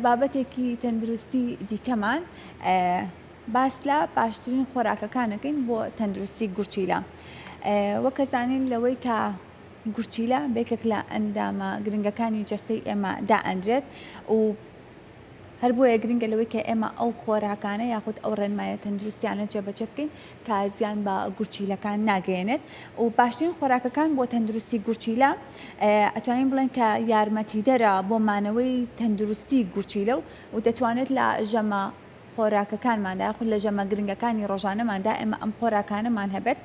بابەتێکی تەندروستی دیکەمان باس لە باشترین خۆراکەکانەکەین بۆ تەندروستی گورچیلە. وەکەزانین لەوەی کە گورچیلە بێکێک لە ئەندامە گرنگەکانی جەستەی ئێمە دائەنرێت و هەر بۆیە گرنگە لەوەی کە ئێمە ئەو خۆراکانە یاخود ئەو ڕێنمایە تەندروستیانە جێبەجێ بکەین کە زیان بە گورچیلەکان ناگەێنێت و باشترین خۆراکەکان بۆ تەندروستی گورچیلە ئەتوانین بڵێن کە یارمەتیدەرە بۆ مانەوەی تەندروستی گورچیلە و دەتوانێت لە ژەمە خۆراکەکانماندا یاخود لە ژەمە گرنگەکانی ڕۆژانەماندا ئێمە ئەم خۆراکانەمان هەبێت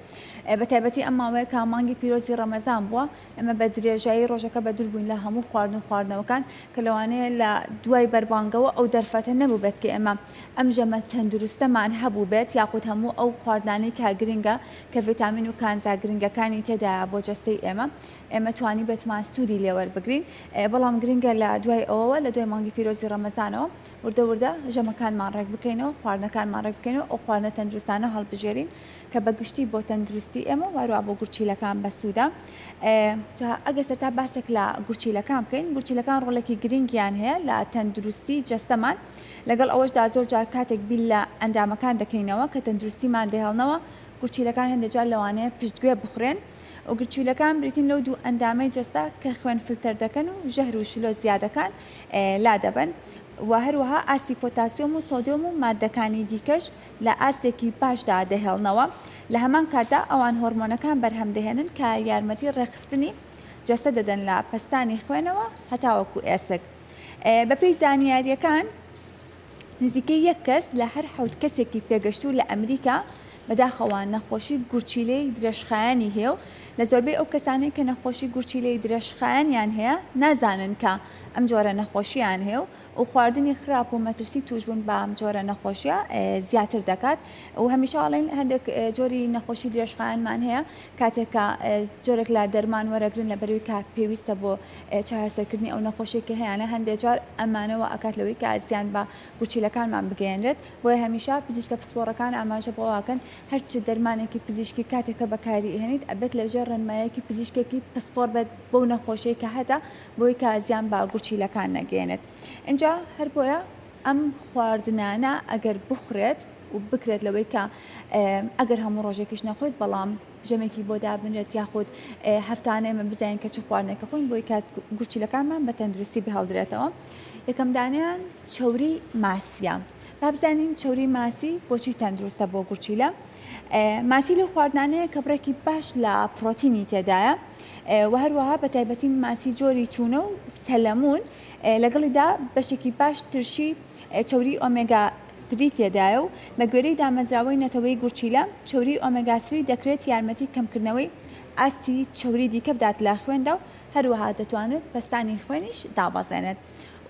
بە تایبەتی ئەم ماوەیە کە مانگی پیرۆزی ڕەمەزان بووە ئەمە بە درێژایی ڕۆژەکە بە دوور بووین لە هەموو خواردنەوەکان کە لەوانەیە لە دوای بەربانگەوە ئەو دەرفەتە نەبوو بێت کە ئێمە ئەم ژەمە تەندروستەمان هەبوو بێت یاخود هەموو ئەو خواردانەی کە گرنگە کە ڤیتامین و کانزا گرنگەکانی تێدایە بۆ جەستەی ئێمە توانی بێتمان سوودی لێوەربگرین بەڵام گرنگە لە دوای ئەوەوە لە دوای مانگی پیرۆزی ڕەمەزانەوە وردە ژەمەکانمان ڕێک بکەینەوە خواردنەکانمان ڕێک بکەینەوە ئەو خواردنە تەندروستانە هەڵبژێرین کە بەگشتی بۆ تەندروستی ئێمە وارووا بۆ گورچیلەکان بەسوودە. ئەگەر سەرتا باسێک لە گورچیلەکان بکەین گورچیلەکان ڕۆڵێکی گرنگیان هەیە لە تەندروستی جەستەمان لەگەڵ ئەوەشدا زۆر جار کاتێک بیل لە ئەندامەکان دەکەینەوە کە تەندروستیمان دەهێڵنەوە گورچیلەکان هەندێک جار لەوانەیە پشتگوێ بخورێن و گورچیلەکان بریتین لەو دوو ئەندامەی جەستا کە خوێن فلتەر دەکەن و ژەهر و شلۆ زیادەکان لا دەبن و هەروەها ئاستی پۆتاسیۆم و سۆدیۆم و مادەکانی دیکەش لە ئاستێکی باشدا دەهێڵنەوە لە هەمان کاتدا ئەوان هۆرمۆنەکان بەرهەم دەهێنن کە یارمەتی ڕێخستنی جەستە دەدەن لە پەستانی خوێنەوە هەتاوەکو ئێسک. بەپێی زانیاریەکان نزیکەی یەک کەس لە هەر حەوت کەسێکی پێگەشتوو لە ئەمریکا بەداخەوە نەخۆشی گورچیلەی درێژخایەنی هەیە و لە زۆربەی ئەو کەسانەی کە نەخۆشی گورچیلەی درێژخایەنیان هەیە نازانن کە ئەم جۆرە نەخۆشییان هەیە و خواردنی خراپ و مەترسی توشبوون بە ئەم جۆرە نەخۆشیە زیاتر دەکات و هەمیشاڵین هەندێک جۆری نەخۆشی درێژخایەنمان هەیە کاتێکە جۆرێک لە دەرمان وەرەگرن لە بەروی کە پێویستە بۆ چارەسەرکردنی ئەو نەخۆشیێکی هەیەە هەندێک جار ئەمانەوە ئەکات لەوەی کە زیان بە گورچیلەکانمان بگەێنرێت بۆیە هەمیشە پزیشکە پسپۆڕەکان ئاماژە بۆواکەن هەرچ دەرمانێکی پزیشکی کاتێکە بەکاری هێنیت ئەبێت لەژێر ڕێنمایەکی پزیشکێکی پسپۆڕ بێت بەو نەخۆشیی کە هەتا بۆی کە زیان بە گورچیلەکان نەگەێنێت. اینجا هەر بۆیە ئەم خواردنانە ئەگەر بخورێت و بکرێت لەوەی کە ئەگەر هەموو ڕۆژێکیش نەخۆیت بەڵام ژەمێکی بۆ دابنرێت یاخود هەفتانەیە من بزانین کە چ خواردنێکە خۆین بۆی کات گورچیلەکانمان بە تەندروستی بهەڵدرێتەوە. یەکەم دانیان چەوری ماسیە. با بزانین چەوری ماسی بۆچی تەندروستە بۆ گورچیلە. ماسی لە خواردنانەیە کە بڕێکی باش لە پرۆتینی تێدایە و هەروەها بە تایبەتی ماسی جۆری چوونە و سەلەمون لەگەڵیدا بەشێکی باش ترشی چەوری ئۆمێگا 3 تێدایە و بە گوێرەی دامەزراوەی نەتەوەی گورچیلە چەوری ئۆمێگا 3 دەکرێت یارمەتی کەمکردنەوەی ئاستی چەوری دیکە بدات لە خوێندا و هەروەها دەتوانێت پەستانی خوێنیش دابەزێنێت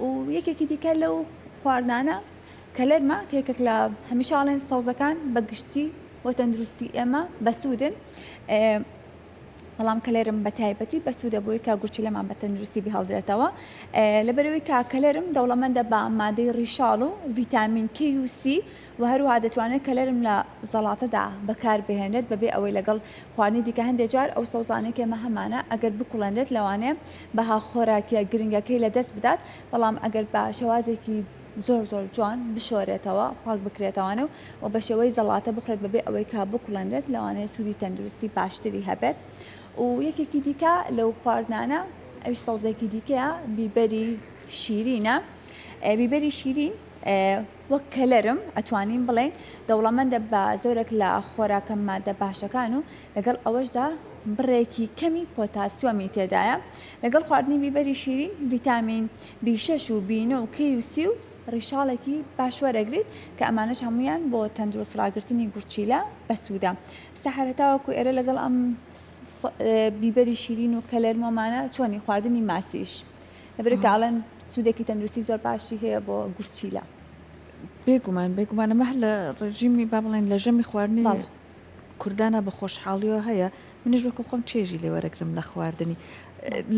و یەکێکی دیکە لەو خواردانە کەلەرمە کێکێک لە هەمیشاڵێن سەوزەکان بەگشتی و تەندروستی ئێمە بەسوودن بەڵام کەلێرم بە تایبەتی بەسوودە بۆی کا گورچیلەمان بە تەندروستی بهەڵدرێتەوە لەبەرەوەی کا کەلێرم دەوڵەمەندە بە مادەی ڕیشاڵ و ڤیتامین K و C و هەروها دەتوانێت کەلێرم لە زەڵاتەدا بەکار بهێنێت بەبێ ئەوەی لەگەڵ خواردنی دیکە هەندێک جار ئەو سەوزانێک ئێمە هەمانە ئەگەر بکوڵێنرێت لەوانەیە بەها خۆراکیە گرنگەکەی لەدەست بدات بەڵام ئەگەر بە شێوازێکی زۆر جوان بشۆرێتەوە پاک بکرێتەوەنە و بە شێوەی زەڵاتە بخرێت بەبێ ئەوەی کا بکوڵێنرێت لەوانەیە سوودی تەندروستی باشتری هەبێت و یەکێکی دیکە لەو خواردنانە ئەوش سەوزێکی دیکەیە بیبەری شیرینە. بیبەری شیرین وەک کەلەرم ئەتوانین بڵێن دەوڵەمەندە بە زۆرێک لە خۆراکە مادە باشەکان و لەگەڵ ئەوەشدا بڕێکی کەمی پۆتاسیۆمی تێدایە لەگەڵ خواردنی بیبەری شیرین ڤیتامین B6 و B9 و K و C و ڕیشاڵێکی باشوەرەگریت کە ئەمانش هەمویان بۆ تەندروست ڕاگررتنی گورچیلە بەسوودە. سەحرەتاوەکو ئێرە لەگەڵ ئەم بیبەری شیرین و کەلەرمۆمانە چۆنی خواردنی ماسیش لەبەرکڵەن سوودێکی تەندروستی زۆر باشی هەیە بۆ گورچیلە. بێگومانە مەح لە ڕژیمی با بڵێن لە ژەمی خواردنی کوردانە بە خۆشحاڵیەوە هەیە منیش وەکو خۆم چێژی لێوەرەگرم لە خواردنی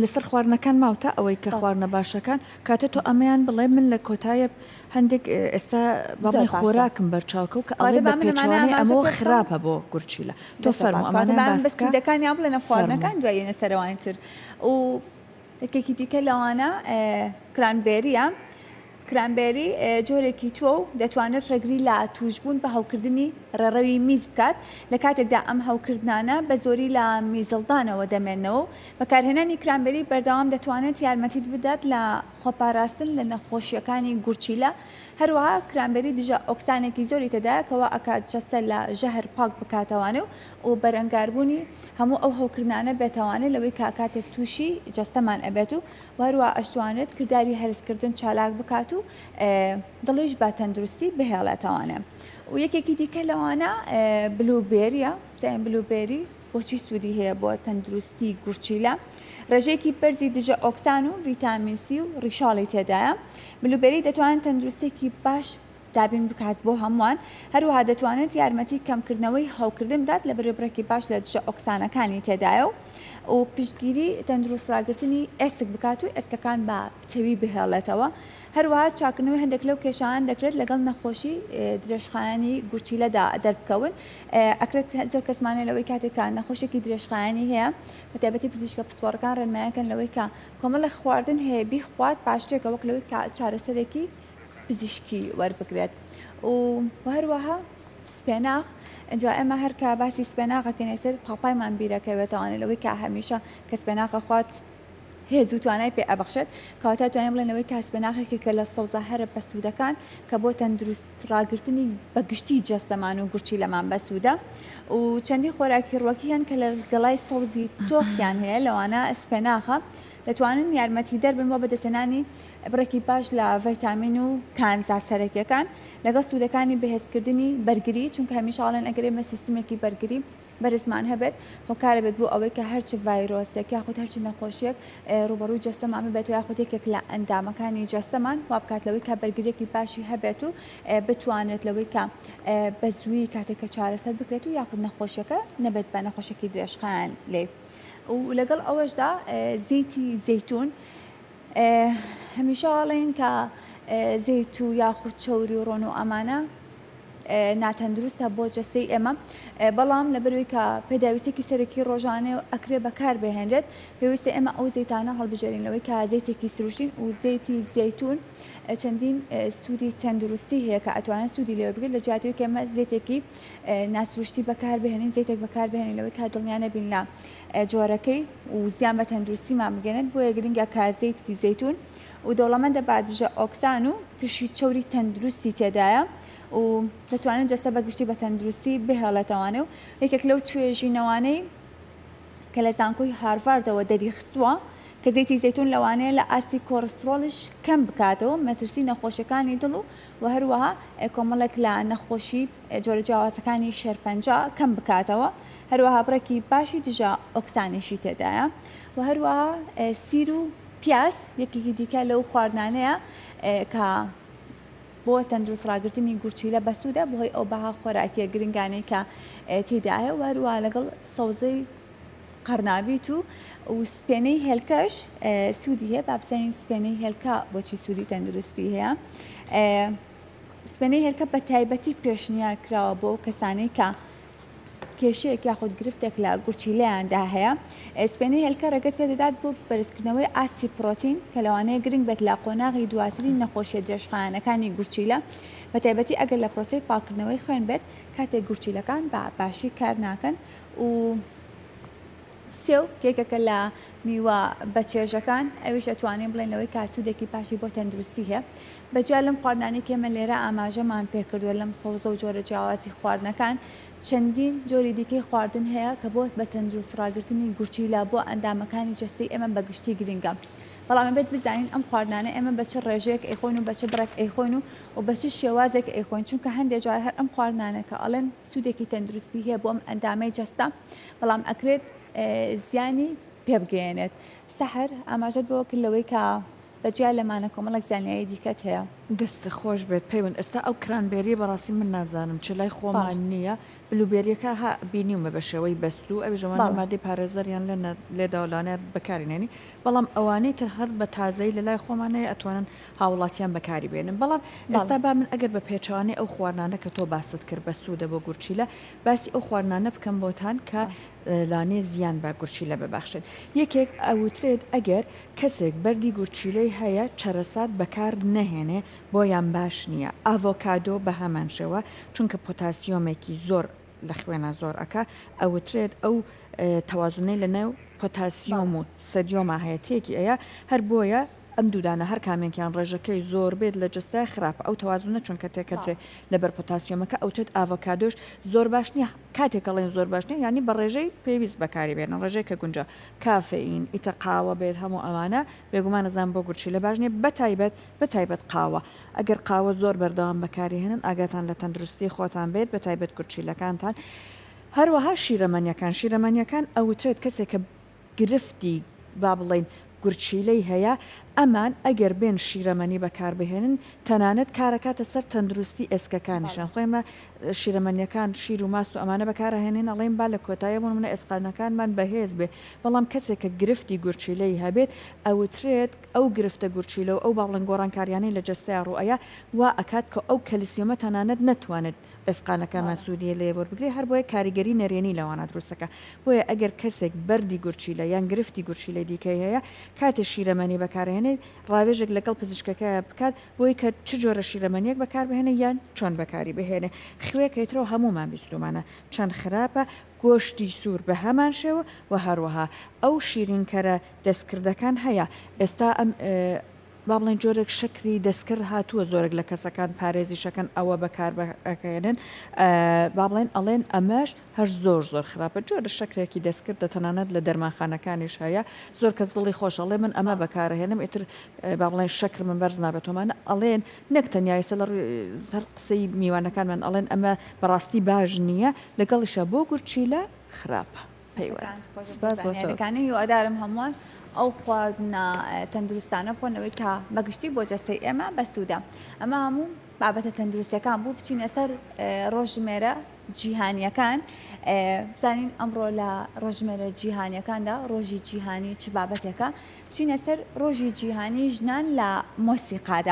لەسەر خواردنەکان ماوتە ئەوەی کە خواردنە باشەکان کاتە تۆ ئەمەیان بڵێ من لە کۆتایە هەندێک ئێستا بەڵێ خۆراکم بەرچاوکە و کە ئەڵێ بە پێچوانی ئەمەوە خراپە بۆ گورچیلە تۆ فەرمو بەسیدەکانی بڵێنە خواردنەکان دوایێنە سەروانتر و یەکێکی دیکە لەوانە کرانبێریە کرانبێری جۆرێکی تۆ دەتوانێت ڕێگری لە توشبوون بە هەوکردنی ڕێڕەوی میز بکات لە کاتێکدا ئەم هەوکردانە بە زۆری لە میزڵدانەوە دەمێنەوە بەکارهێنانی کرانبێری بەردەوام دەتوانێت یارمەتیت بدات لە خۆپاراستن لە نەخۆشیەکانی گورچیلە هەروەها کرانبێری دژە ئۆکسانێکی زۆری تێدایە ئەکات جەستە لە ژەهر پاک بکاتەوانێ و بەرەنگاربوونی هەموو ئەو هەوکردانە بێتەوانێت لەوەی کاتێک تووشی جەستەمان ئەبێت و هەروە ئەشتوانێت کردداری هەرسکردن چالاک بکات و دڵیش بە تەندروستی بهێڵێتەوانێ و یەکێکی دیکە لەوانە بلوبێریە زەین بلوبێری بۆچی سوودی هەیە بۆ تەندروستی گورچیلە ڕێژەیەکی بەرزی دژە ئۆکسان و ڤیتامین سی و ڕیشاڵی تێدایە بلوبێری دەتوانێت تەندروستێکی باش دابین بکات بۆ هەمووان هەروەها دەتوانێت یارمەتی کەمکردنەوەی هەوکردن بدات لە بەرەبڕێکی باش لە دژە ئۆکسانەکانی تێدایە و پشتگیری تەندروستڕاگرتنی ئێسک بکات و ئێسکەکان بە پتەوی بهێڵێتەوە هەروەها چاکردنەوەی هەندێک لەو کێشان دەکرێت لەگەڵ نەخۆشی درێژخایانی گورچیلەدا دەربکەون ئەکرێت زۆر کەسمانە لەوەی کاتێکە نەخۆشێکی درێژخایانی هەیە بەتایبەتی پزیشکە پسپۆڕەکان ڕێنماییەکەن لەوەی کە کۆمەڵە خواردن هەیە بیخوات پاشتێکە وەک لەوەی چارەسەرێکی پزیشکی وەربگرێت و هەروەها سپێناغ اینجا ئێمە هەرکە باسی سپێناغەکەین سەر پاپایمان بیرەکەوێتەوەوانێت لەوەی کە هەمیشە کە سپێناغە خوات هێز و توانای پێ ئەبەخشێت کەواتە توانین بڵێنەوەی کە سپێناغێکی کە لە سەوزە هەرە بەسوودەکان کە بۆ تەندروستڕاگرتنی بەگشتی جەستەمان و گورچی لەمان بەسوودە و چەندی خۆراکی ڕوەکی هەن کە لە گەڵای سەوزی تۆختیان هەیە لەوانە سپێناغە دەتوانن یارمەتی دەربن بۆ بەدەستێنانی بڕێکی باش لە ڤیتامین و کانزا سەرەکیەکان لەگەڵ سوودەکانی بەهێزکردنی بەرگری چونکە هەمیشەڵێن ئەگەرێمە سیستمێکی بەرگری بەرزمان هەبێت هۆکارە بێت بۆ ئەوەی کە هەرچ ڤایرۆسێک یاخود هەرچی نەخۆشیەک ڕوبەڕووی جەستەمان بێت و یاخود یەکێک لە ئەندامەکانی جەستەمان وا بکات لەوەی کە بەرگریەکی باشی هەبێت و بتوانێت لەوەی کە بە زووی کاتێکە چارەسەر بکرێت و یاخود نەخۆشیەکە نەبێت بە نەخۆشیێکی درێژخایان لێ و لەگەڵ ئەوەشدا زەیتی زەیتون هەمیشەڵێن کە زەیت و یاخود چەوری و ڕۆن و ئەمانە ناتەندروستە بۆ جەستەی ئێمە بەڵام لەبەروی کە پێداویستێکی سەرەکی ڕۆژانێ ئەکرێ بەکار بهێنرێت پێویستە ئێمە ئەو زەیتانە هەڵبژێرینەوەی کە زەیتێکی سروشتین و زەیتی زەیتون چەندین سوودی تەندروستی هەیە کە ئەتوانێت سوودی لێ بگرێت لە جیاتیەوەی کە ئێمە زەیتێکی ناسروشتی بەکار بهێنین زەیتێک بەکار بهێنین لەوەی کا دڵنیانە بین لە جۆرەکەی و زیان بە تەندروستیمان بگەنێت بۆیە گرنگە کە زەیتکی زەیتون و دەوڵەمەندە بادژە ئۆکسان و تشی چەوری تەندروستی تێدایە و دەتوانێت جەستە بەگشتی بە تەندروستی بهێڵێتەوانێ و یەکێک لەو توێژینەوانەی کە لە زانکۆی هارڤاردەوە دەریخستووە کە زەیتی زەیتون لەوانەیە لە ئاستی کۆڕسترۆلش کەم بکاتەوە مەترسی نەخۆشیەکانی دڵ و هەروەها کۆمەڵێک لە نەخۆشی جۆرە جیاوازەکانی شێرپەنجە کەم بکاتەوە هەروەها بڕێکی باشی دژە ئۆکسانیشی تێدایە و هەروەها سیر و پیاس یەکێکی دیکە لەو خواردانەیە کە بۆ تەندروستڕاگرتنی گورچیلە بەسوودە بۆهۆی ئەو بەها خۆراکیە گرنگانەی کە تێدایە و هەروەها لەگەڵ سەوزەی قەرنابیت و سپێنەی هێلکەش سوودی هەیە با بزانین سپێنەی هێلکە بۆچی سوودی تەندروستی هەیە سپێنەی هێلکە بە تایبەتی پێشنیار کراوە بۆ کەسانەی کە کێشەیەک یاخود گرفتێک لە گورچیلەیاندا هەیە سپێنەی هێلکە ڕێگەت پێدەدات بۆ بەرزکردنەوەی ئاستی پرۆتین کە لەوانەیە گرنگ بێت لە قۆناغی دواتری نەخۆشیە درێژخایەنەکانی گورچیلە بە تایبەتی ئەگەر لە پرۆسەی پاکردنەوەی خوێن بێت کاتێک گورچیلەکان بە باشی کار ناکەن و سێو کێکەکە لە میوە بەچێژەکان ئەویش ئەتوانین بڵێنەوەی کاسوودێکی پاشی بۆ تەندروستی هەیە بەجیا لەم خواردانی کێمە لێرە ئاماژەمان پێکردووە لەم سەوزە و جۆرە جیاوازی خواردنەکان چەندین جۆری دیکەی خواردن هەیە کە بۆ بە تەندروستڕاگرتنی گورچیلە بۆ ئەندامەکانی جەستەی ئێمە بەگشتی گرنگە بەڵام بێت بزانین ئەم خواردانە ئێمە بە چ ڕێژەیەک ئەیخۆین و بە چ بڕێک ئەیخۆین و بە چ شێوازێک ئەیخۆین چونکە هەندێک جار هەر ئەم خواردانە کە ئەڵێن سوودێکی تەندروستی هەیە بۆ ئەم ئەندامەی جەستە بەڵام ئەکرێت زیانی پێبگەێنێت سەحر ئاماژەت بۆ کردلەوەی کە بەجیا لەمانە کۆمەڵک زانیایی دیکەت هەیە دەستە خۆش بێت پەیوەند ئێستا ئەو کرانبێری بەڕاستی من نازانم چ لای خۆمان نییە بلوبێریەکە ها بینیومە بە شێوەی بەستوو ئەو ژەوانە بەڵێ. مادەی پارێزەریان لێداوڵانە بەکارێنێنی بەڵام ئەوانەی تر هەر بە تازایی لە لای خۆمانەیە ئەتوانن هاوڵاتیان بەکاری بێنن بەڵام ئێستا با من ئەگەر بە پێچوانەی ئەو خواردانە کە تۆ باست کرد بە سوودە بۆ گورچیلە باسی ئەو خواردانە بکەم بۆتان کە لانێ زیان بە گورچیلە ببەخشێت یەکێک ئەوترێت ئەگەر کەسێک بەردی گورچیلەی هەیە چەرەسات بەکار نەهێنێ بۆیان باش نییە ئاڤۆکادۆ بە هەمان شێوە چونکە پۆتاسیۆمێکی زۆر لە خوێنە زۆر ئەکا ئەوترێت ئەو تەوازنەی لە نێو پۆتاسیۆم و سەدیۆمە هەیەتێکی ئەیە هەر بۆیە ئەم دوودانە هەر کامێکیان ڕێژەکەی زۆر بێت لە جستای خراپە ئەو تەوازنە چونکە تێکەدرێت لەبەر پۆتاسیۆمەکە ئەوچێت ئاڤۆکادۆش زۆر باش نییە کاتێکەڵێن زۆر باش نیە ینی بە ڕێژەی پێویست بەکاری بێنە ڕێژەی کە گونجە کافئین ئیتە قاوە بێت هەموو ئەوانە بێگومان نەزان بۆ گورچیلە باش نیە بەتایبەت قاوە ئەگەر قاوە زۆر بەردەوام بەکارهێنن ئاگاتان لە تەندروستی خۆتان بێت بەتایبەت گورچیلەکانتان هەروەها شیرەمەنیەکان ئەوترێت کەسێک کە گرفتی با بڵێن گورچیلەی هەیە ئەمان ئەگەر بێن شیرەمەنی بەکاربهێنن تەنانەت کارەکاتە سەر تەندروستی ئێسکەکانیشان خۆیمە شیرەمەنیەکان شیر و ماست و ئەمانە بەکارهێنین ئەڵێن با لە کۆتایە بوون منە ئێسقانەکانمان بەهێز بێ بەڵام کەسێک کە گرفتی گورچیلەی هەبێت ئەوترێت ئەو گرفتە گورچیلە و ئەو باڵێن گۆڕانکاریانەی لە جستای ڕوئەیە وا ئەکات کە ئەو کەلسیۆمە تەنانەت نەتوانێت ئێسقانەکەمان سوودیە لێ وەربگرێ هەر بۆیە کاریگەری نەرێنی لەوانە دروستەکە بۆیە ئەگەر کەسێک بەردی گورچیلە یان گرفتی گورچیلە دیکەی هەیە کاتێ شیرەمەنی بەکارهێنێت ڕاوێژێک لەگەڵ پزیشکەکە بکات بۆی کە چ جۆرە شیرەمەنیەک بەکاربهێنە یان چۆن بەکاری بهێنێ خوێکەیترەوە هەمومان بیستمانە چەند خراپە گۆشتی سوور بە هەمان شێوە و هەروەها ئەو شیرینکەرە دەستکردەکان هەیە ئێستا ئەم با بڵێن جۆرێک شکری دەستکرد هاتووە زۆرێک لە کەسەکان پارێزی شەکەن ئەوە بەکار بەکەێنن با بڵێن ئەڵێن ئەمەش هەر زۆر خراپە جۆرە شکرێکی دەستکرد دەتەنانەت لە دەرمانخانەکانیش هەیە زۆر کەس دڵی خۆشەڵێ من ئەمە بەکارهێنم ئیتر با بڵێن شکر من بەرز نابێتۆمانە ئەڵێن نەک تەنیایسە لە هەر قسەی میوانەکانمان ئەڵێن ئەمە بەڕاستی باش نییە لەگەڵیشە بۆ گورچیلە خراپە پەیوەندەکانی هیوادارم هەمووان ئەو خواردنە تەندروستانە بۆنەوەی تا بەگشتی بۆ جەستەی ئێمە بەسوودە ئەمە هەموو بابەتە تەندروستیەکان بوو بچینە سەر ڕۆژمێرە جیهانیەکان بزانین ئەمڕۆ لە ڕۆژمێرە جیهانیەکاندا ڕۆژی جیهانی چ بابەتێکە بچینە سەر ڕۆژی جیهانی ژنان لە مۆسیقادا